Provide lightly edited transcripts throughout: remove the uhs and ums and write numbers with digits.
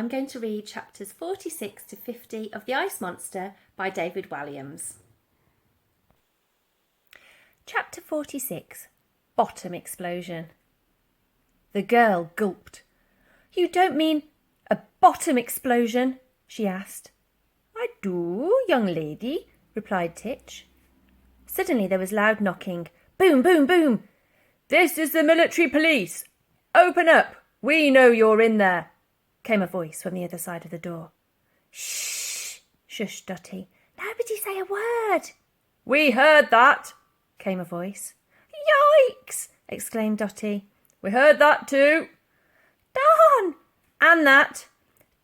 I'm going to read chapters 46 to 50 of The Ice Monster by David Walliams. Chapter 46. Bottom Explosion. The girl gulped. "You don't mean a bottom explosion?" she asked. "I do, young lady," replied Titch. Suddenly there was loud knocking. Boom, boom, boom. "This is the military police. Open up. We know you're in there," came a voice from the other side of the door. "Shh," shushed Dotty. "Nobody say a word." "We heard that," came a voice. "Yikes!" exclaimed Dotty. "We heard that too." "Darn!" "And that."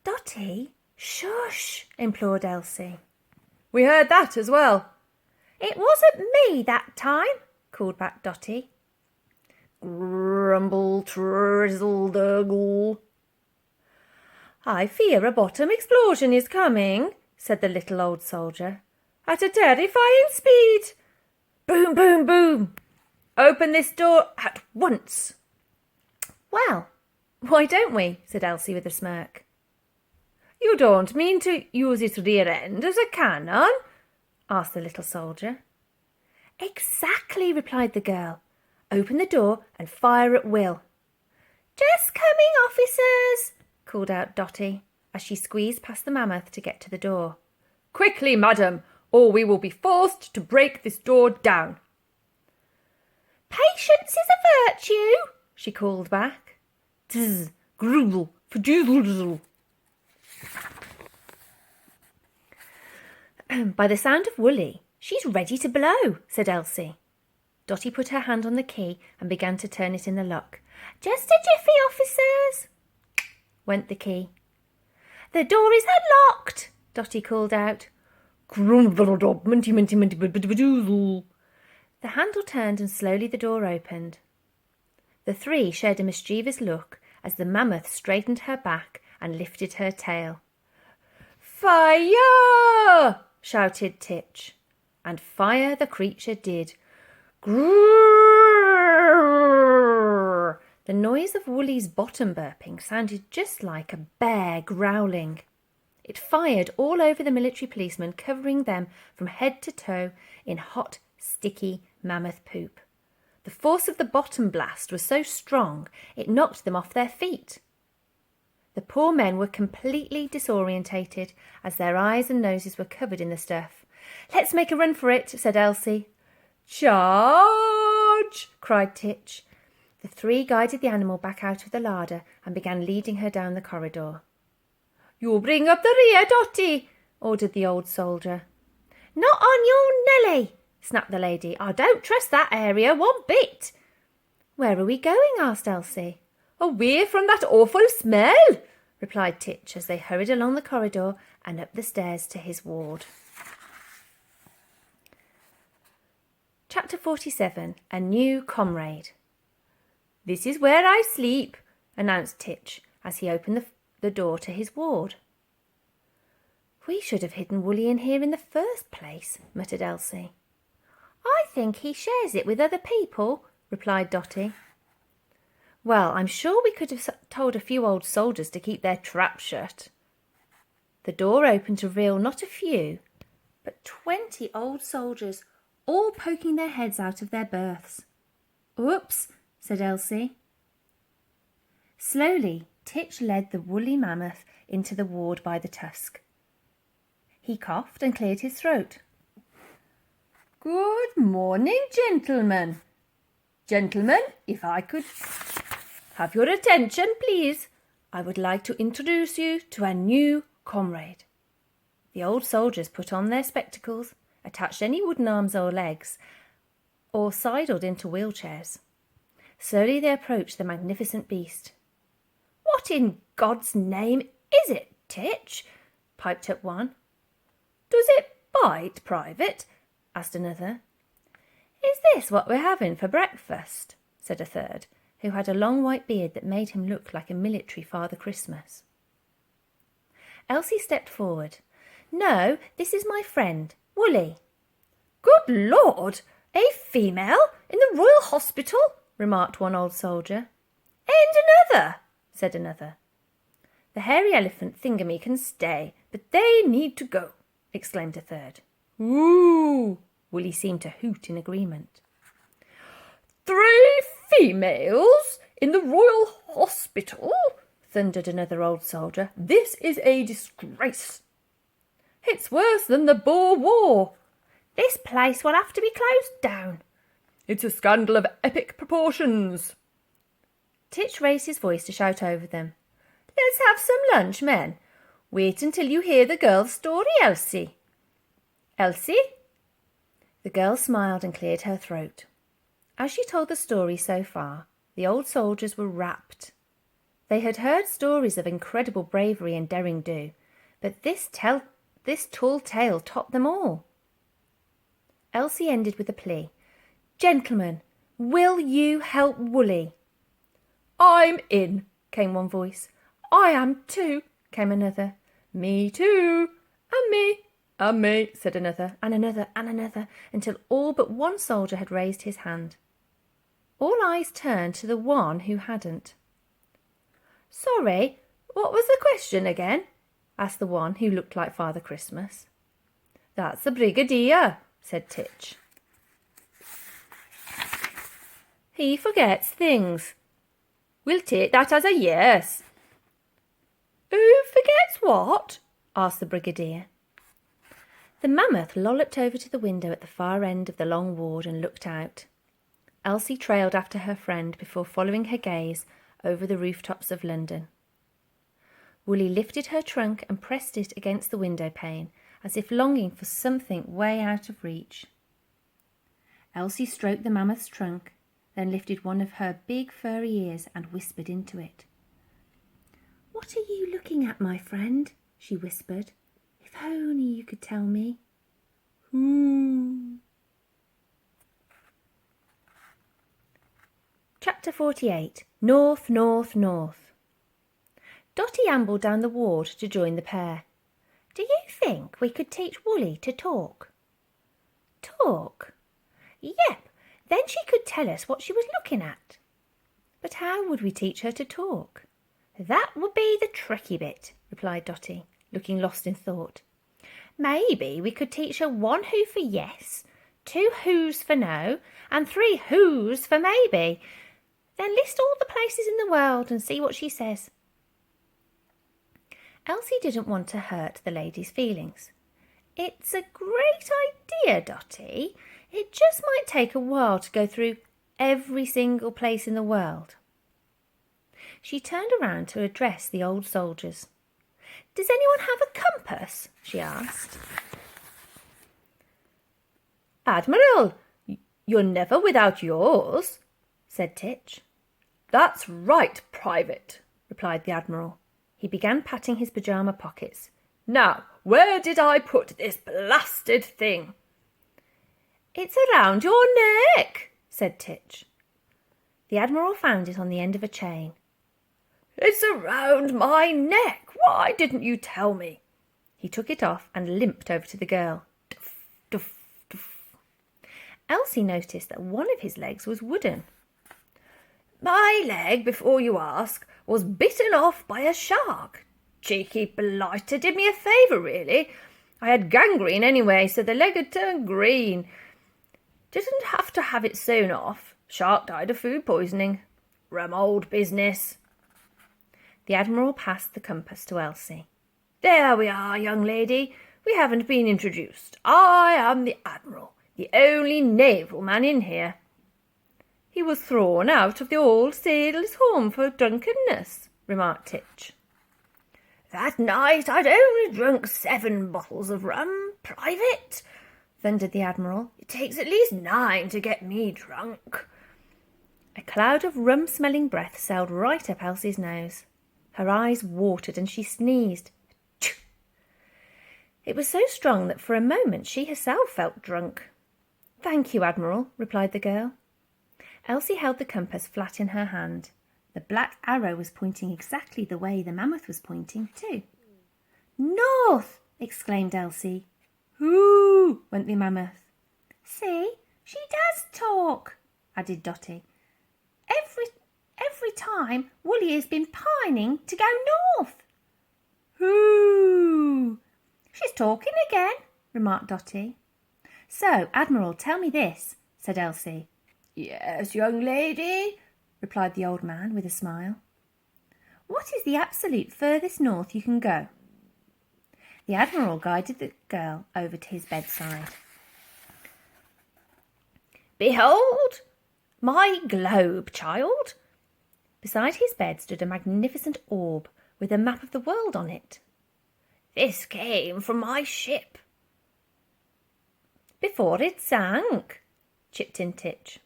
"Dotty, shush," implored Elsie. "We heard that as well." "It wasn't me that time," called back Dotty. Grumble, trizzle, duggle. "I fear a bottom explosion is coming," said the little old soldier, "at a terrifying speed. Boom, boom, boom. Open this door at once." "Well, why don't we?" said Elsie with a smirk. "You don't mean to use its rear end as a cannon?" asked the little soldier. "Exactly," replied the girl. "Open the door and fire at will." "Just coming, officers," called out Dotty as she squeezed past the mammoth to get to the door. "Quickly, madam, or we will be forced to break this door down." "Patience is a virtue," she called back. Tz, grumble, fadoodle. "By the sound of Woolly, she's ready to blow," said Elsie. Dotty put her hand on the key and began to turn it in the lock. "Just a jiffy, officers," went the key. "The door is unlocked," Dotty called out. The handle turned and slowly the door opened. The three shared a mischievous look as the mammoth straightened her back and lifted her tail. "Fire!" shouted Titch, and fire the creature did. Grrrr! The noise of Woolly's bottom burping sounded just like a bear growling. It fired all over the military policemen, covering them from head to toe in hot, sticky mammoth poop. The force of the bottom blast was so strong it knocked them off their feet. The poor men were completely disorientated as their eyes and noses were covered in the stuff. "Let's make a run for it," said Elsie. "Charge!" cried Titch. The three guided the animal back out of the larder and began leading her down the corridor. "You bring up the rear, Dotty," ordered the old soldier. "Not on your Nelly," snapped the lady. "I don't trust that area one bit." "Where are we going?" asked Elsie. "Away from that awful smell," replied Titch as they hurried along the corridor and up the stairs to his ward. Chapter 47. A New Comrade. "This is where I sleep," announced Titch as he opened the door to his ward. "We should have hidden Woolly in here in the first place," muttered Elsie. "I think he shares it with other people," replied Dotty. "Well, I'm sure we could have told a few old soldiers to keep their trap shut." The door opened to reveal not a few, but 20 old soldiers, all poking their heads out of their berths. "Oops," said Elsie. Slowly, Titch led the woolly mammoth into the ward by the tusk. He coughed and cleared his throat. "Good morning, gentlemen. Gentlemen, if I could have your attention, please. I would like to introduce you to a new comrade." The old soldiers put on their spectacles, attached any wooden arms or legs, or sidled into wheelchairs. Slowly they approached the magnificent beast. "What in God's name is it, Titch?" piped up one. "Does it bite, Private?" asked another. "Is this what we're having for breakfast?" said a third, who had a long white beard that made him look like a military Father Christmas. Elsie stepped forward. "No, this is my friend, Woolly." "Good Lord! A female in the Royal Hospital?" remarked one old soldier. "And another," said another. "The hairy elephant Thingamy can stay, but they need to go," exclaimed a third. "Ooh!" Woolly seemed to hoot in agreement. "3 females in the Royal Hospital?" thundered another old soldier. "This is a disgrace." "It's worse than the Boer War." "This place will have to be closed down." "It's a scandal of epic proportions." Titch raised his voice to shout over them. "Let's have some lunch, men. Wait until you hear the girl's story, Elsie." "Elsie?" The girl smiled and cleared her throat. As she told the story so far, the old soldiers were rapt. They had heard stories of incredible bravery and derring-do, but this tall tale topped them all. Elsie ended with a plea. "Gentlemen, will you help Woolly?" "I'm in," came one voice. "I am too," came another. "Me too." And me, said another, and another, and another, until all but one soldier had raised his hand. All eyes turned to the one who hadn't. "Sorry, what was the question again?" asked the one who looked like Father Christmas. "That's the Brigadier," said Titch. "He forgets things. We'll take that as a yes." "Who forgets what?" asked the Brigadier. The mammoth lolloped over to the window at the far end of the long ward and looked out. Elsie trailed after her friend before following her gaze over the rooftops of London. Woolly lifted her trunk and pressed it against the window pane, as if longing for something way out of reach. Elsie stroked the mammoth's trunk, then lifted one of her big furry ears and whispered into it. "What are you looking at, my friend?" she whispered. "If only you could tell me." Chapter 48. North, North, North. Dotty ambled down the ward to join the pair. "Do you think we could teach Woolly to talk?" "Talk?" "Yep, then she could tell us what she was looking at." "But how would we teach her to talk?" "That would be the tricky bit," replied Dotty, looking lost in thought. "Maybe we could teach her 1 who for yes, 2 who's for no, and 3 who's for maybe. Then list all the places in the world and see what she says." Elsie didn't want to hurt the lady's feelings. "It's a great idea, Dotty. It just might take a while to go through every single place in the world." She turned around to address the old soldiers. "Does anyone have a compass?" she asked. "Admiral, you're never without yours," said Titch. "That's right, Private," replied the Admiral. He began patting his pyjama pockets. "Now, where did I put this blasted thing?" "It's around your neck," said Titch. The Admiral found it on the end of a chain. "It's around my neck. Why didn't you tell me?" He took it off and limped over to the girl. Duff, duff, duff. Elsie noticed that one of his legs was wooden. "My leg, before you ask, was bitten off by a shark. Cheeky blighter, did me a favour, really. I had gangrene anyway, so the leg had turned green. Didn't have to have it sewn off. Shark died of food poisoning. Rum old business." The Admiral passed the compass to Elsie. "There we are, young lady. We haven't been introduced. I am the Admiral, the only naval man in here." "He was thrown out of the old sailors' home for drunkenness," remarked Titch. "That night I'd only drunk 7 bottles of rum, Private," thundered the Admiral. "It takes at least 9 to get me drunk." A cloud of rum-smelling breath sailed right up Elsie's nose. Her eyes watered and she sneezed. Choo! It was so strong that for a moment she herself felt drunk. "Thank you, Admiral," replied the girl. Elsie held the compass flat in her hand. The black arrow was pointing exactly the way the mammoth was pointing too. "North!" exclaimed Elsie. "Hoo!" went the mammoth. "See, she does talk," added Dotty. Every time Woolly has been pining to go north." Whoo! She's talking again, remarked Dotty. So, Admiral, tell me this, said Elsie. Yes, young lady, replied the old man with a smile. What is the absolute furthest north you can go? The Admiral guided the girl over to his bedside. Behold my globe, child. Beside his bed stood a magnificent orb with a map of the world on it. This came from my ship. Before it sank, chipped in Titch.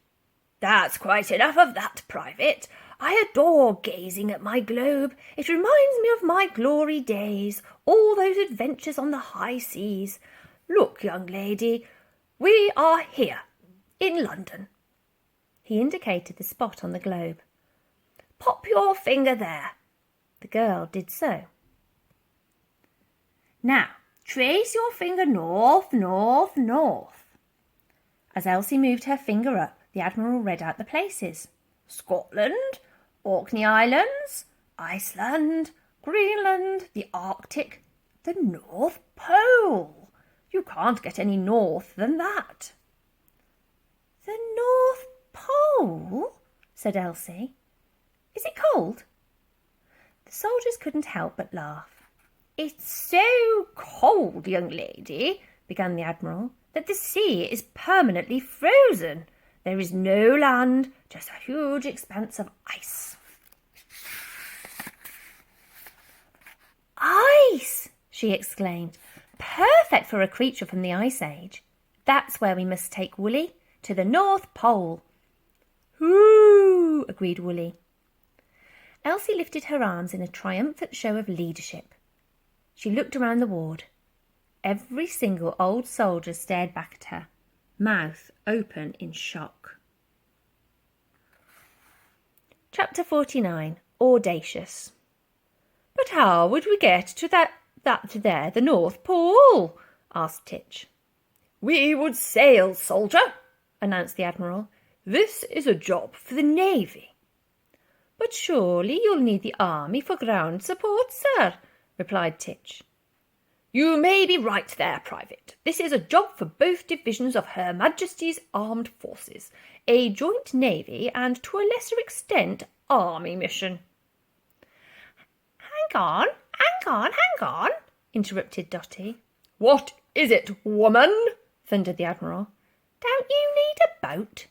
That's quite enough of that, Private. I adore gazing at my globe. It reminds me of my glory days, all those adventures on the high seas. Look, young lady, we are here, in London. He indicated the spot on the globe. Pop your finger there. The girl did so. Now, trace your finger north, north, north. As Elsie moved her finger up, the Admiral read out the places. Scotland, Orkney Islands, Iceland, Greenland, the Arctic, the North Pole. You can't get any north than that. The North Pole? Said Elsie. Is it cold? The soldiers couldn't help but laugh. It's so cold, young lady, began the Admiral, that the sea is permanently frozen. There is no land, just a huge expanse of ice. Ice! She exclaimed. Perfect for a creature from the Ice Age. That's where we must take Woolly, to the North Pole. Hoo! Agreed Woolly. Elsie lifted her arms in a triumphant show of leadership. She looked around the ward. Every single old soldier stared back at her, mouth open in shock. Chapter 49. Audacious. But how would we get to that there, the North Pole? Asked Titch. We would sail, soldier, announced the Admiral. This is a job for the Navy. But surely you'll need the army for ground support, sir, replied Titch. You may be right there, Private. This is a job for both divisions of Her Majesty's Armed Forces, a joint navy and, to a lesser extent, army mission. Hang on, interrupted Dotty. What is it, woman? Thundered the Admiral. Don't you need a boat?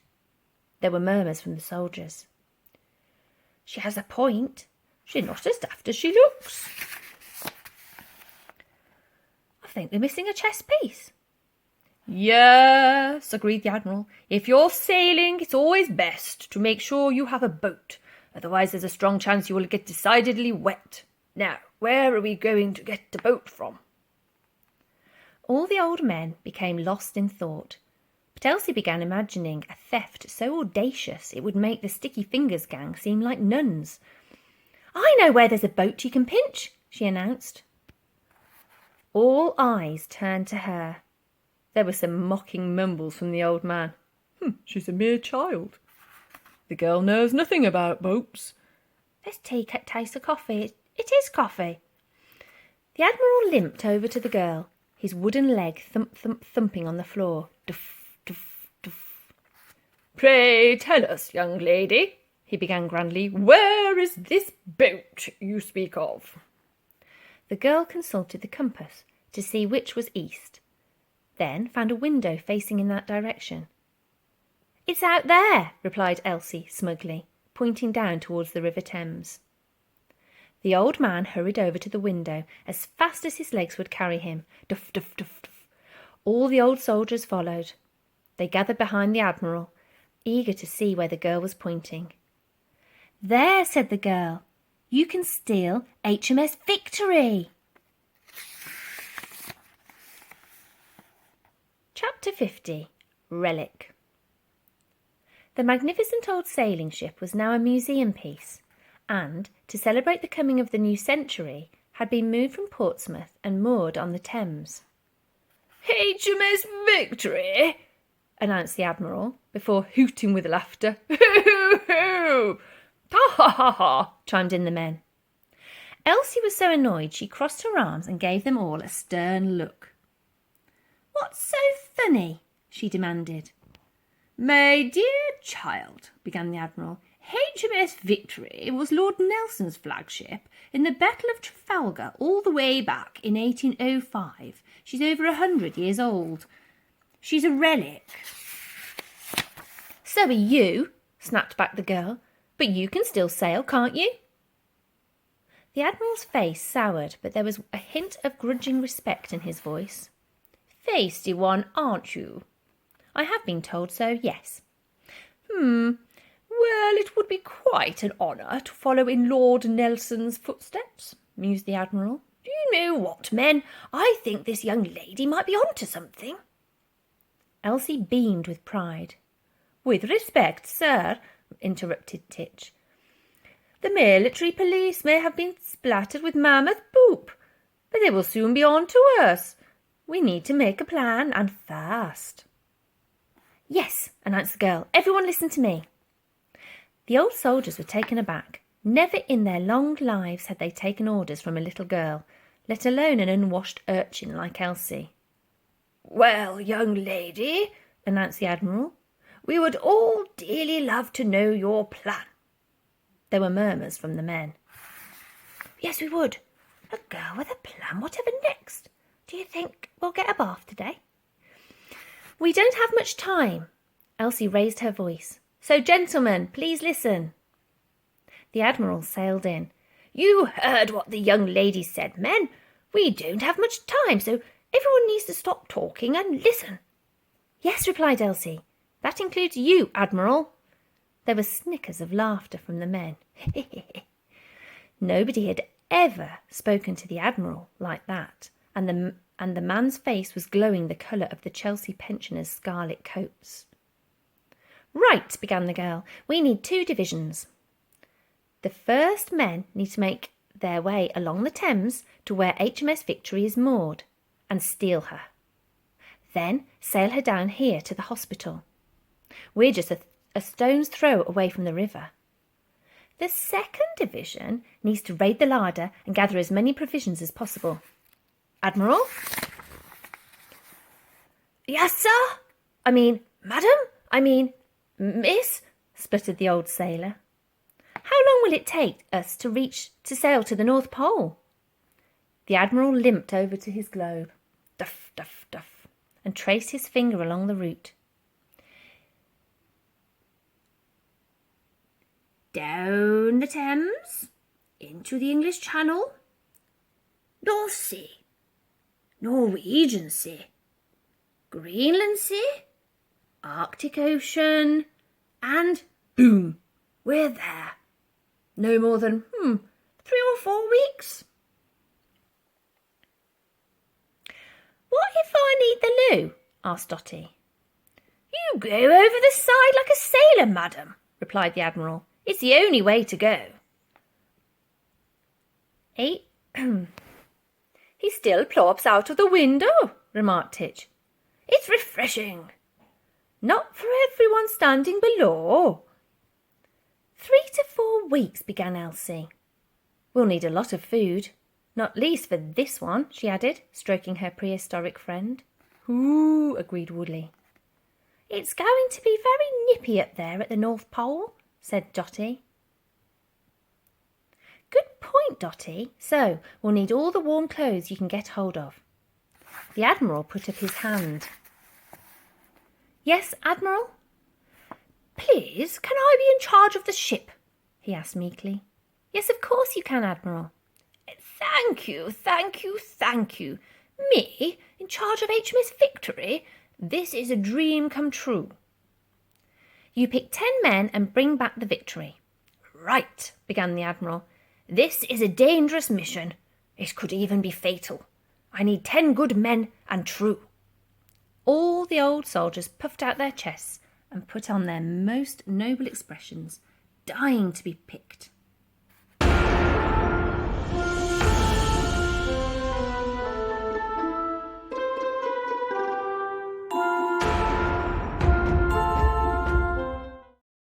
There were murmurs from the soldiers. She has a point. She's not as daft as she looks. I think they're missing a chess piece. Yes, agreed the Admiral. If you're sailing, it's always best to make sure you have a boat. Otherwise, there's a strong chance you will get decidedly wet. Now, where are we going to get the boat from? All the old men became lost in thought, but Elsie began imagining a theft so audacious it would make the Sticky Fingers gang seem like nuns. I know where there's a boat you can pinch, she announced. All eyes turned to her. There were some mocking mumbles from the old man. She's a mere child. The girl knows nothing about boats. Let's take a taste of coffee. It is coffee. The Admiral limped over to the girl, his wooden leg thumping on the floor. Duff, duff, duff. Pray tell us, young lady, he began grandly, where is this boat you speak of? The girl consulted the compass to see which was east, then found a window facing in that direction. It's out there, replied Elsie smugly, pointing down towards the River Thames. The old man hurried over to the window as fast as his legs would carry him. Duff, duff, duff, duff. All the old soldiers followed. They gathered behind the Admiral, eager to see where the girl was pointing. There, said the girl. You can steal HMS Victory. Chapter 50. Relic. The magnificent old sailing ship was now a museum piece, and, to celebrate the coming of the new century, had been moved from Portsmouth and moored on the Thames. HMS Victory, announced the Admiral, before hooting with laughter. Hoo, hoo, hoo! Ha, ha, ha, ha, chimed in the men. Elsie was so annoyed she crossed her arms and gave them all a stern look. "What's so funny?" she demanded. "My dear child," began the Admiral, "HMS Victory was Lord Nelson's flagship in the Battle of Trafalgar all the way back in 1805. She's over 100 years old. She's a relic." "So are you," snapped back the girl. "But you can still sail, can't you?" The Admiral's face soured, but there was a hint of grudging respect in his voice. "Feisty one, aren't you?" "I have been told so, yes." Well, it would be quite an honour to follow in Lord Nelson's footsteps," mused the Admiral. "Do you know what, men? I think this young lady might be on to something." Elsie beamed with pride. "With respect, sir," interrupted Titch, "the military police may have been splattered with mammoth poop, but they will soon be on to us. We need to make a plan, and fast." "Yes," announced the girl. "Everyone listen to me." The old soldiers were taken aback. Never in their long lives had they taken orders from a little girl, let alone an unwashed urchin like Elsie. "Well, young lady," announced the Admiral, "we would all dearly love to know your plan." There were murmurs from the men. "Yes, we would. A girl with a plan, whatever next? Do you think we'll get a bath today?" "We don't have much time." Elsie raised her voice. "So, gentlemen, please listen." The Admiral sailed in. "You heard what the young lady said, men. We don't have much time, so everyone needs to stop talking and listen." "Yes," replied Elsie. "That includes you, Admiral." There were snickers of laughter from the men. Nobody had ever spoken to the Admiral like that, and the man's face was glowing the colour of the Chelsea pensioners' scarlet coats. "Right," began the girl, "we need 2 divisions. The first men need to make their way along the Thames to where HMS Victory is moored and steal her. Then sail her down here to the hospital. We're just a stone's throw away from the river. The second division needs to raid the larder and gather as many provisions as possible. Admiral?" "Yes, sir? Madam? Miss," spluttered the old sailor. "How long will it take us to sail to the North Pole?" The Admiral limped over to his globe, duff, duff, duff, and traced his finger along the route. "Down the Thames, into the English Channel, North Sea, Norwegian Sea, Greenland Sea, Arctic Ocean, and boom, we're there. No more than 3 or 4 weeks." "What if I need the loo?" asked Dotty. "You go over the side like a sailor, madam," replied the Admiral. "It's the only way to go." "He still plops out of the window," remarked Titch. "It's refreshing." "Not for everyone standing below." 3 to 4 weeks, began Elsie. "We'll need a lot of food, not least for this one," she added, stroking her prehistoric friend. "Ooh," agreed Woodley. "It's going to be very nippy up there at the North Pole," said Dotty. "Good point, Dotty. So we'll need all the warm clothes you can get hold of." The Admiral put up his hand. "Yes, Admiral?" "Please, can I be in charge of the ship?" he asked meekly. "Yes, of course you can, Admiral." Thank you. Me, in charge of HMS Victory? This is a dream come true." "You pick 10 men and bring back the Victory." "Right," began the Admiral. "This is a dangerous mission. It could even be fatal. I need 10 good men and true." All the old soldiers puffed out their chests and put on their most noble expressions, dying to be picked.